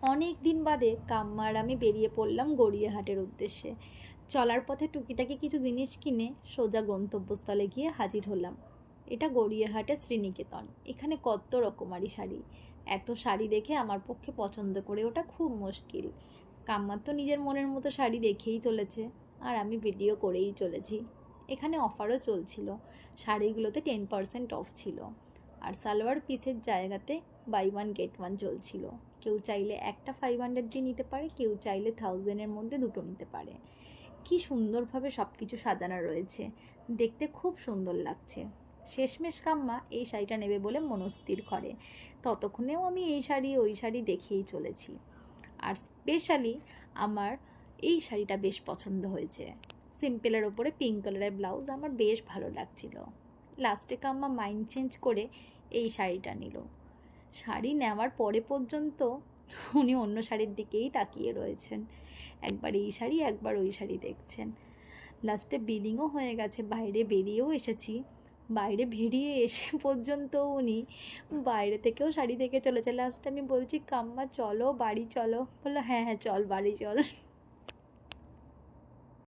অনেক দিন বাদে কাম্মা আর আমি বেরিয়ে পড়লাম গড়িয়াহাটের উদ্দেশ্যে। চলার পথে টুকিটাকি কিছু জিনিস কিনে সোজা গন্তব্যস্থলে গিয়ে হাজির হলাম। এটা গড়িয়াহাটের শ্রীনিকেতন। এখানে কত রকমারি শাড়ি। এত শাড়ি দেখে আমার পক্ষে পছন্দ করে ওটা খুব মুশকিল। কাম্মার তো নিজের মনের মতো শাড়ি দেখেই চলেছে, আর আমি ভিডিও করেই চলেছি। এখানে অফারও চলছিল, শাড়িগুলোতে 10% অফ ছিল, আর সালোয়ার পিসের জায়গাতে বাই ওয়ান গেট ওয়ান চলছিল। কেউ চাইলে একটা 500 দিয়ে নিতে পারে, কেউ চাইলে 1000-এর মধ্যে দুটো নিতে পারে। কি সুন্দরভাবে সব কিছু সাজানো রয়েছে, দেখতে খুব সুন্দর লাগছে। শেষমেশ কাম্মা এই শাড়িটা নেবে বলে মনস্থির করে। ততক্ষণেও আমি এই শাড়ি ওই শাড়ি দেখেই চলেছি। আর স্পেশালি আমার এই শাড়িটা বেশ পছন্দ হয়েছে। সিম্পলের ওপরে পিঙ্ক কালারের ব্লাউজ আমার বেশ ভালো লাগছিল। লাস্টে কাম্মা মাইন্ড চেঞ্জ করে এই শাড়িটা নিল। শাড়ি নেওয়ার পরে পর্যন্ত উনি অন্য শাড়ির দিকেই তাকিয়ে রয়েছেন। একবার এই শাড়ি একবার ওই শাড়ি দেখছেন। লাস্টে বিলিংও হয়ে গেছে, বাইরে বেরিয়েও এসেছি। বাইরে বেরিয়ে এসে পর্যন্ত উনি বাইরে থেকেও শাড়ি দেখে চলেছে। লাস্টে আমি বলছি, কাম্মা চলো বাড়ি চলো। বললো হ্যাঁ হ্যাঁ চল বাড়ি চল।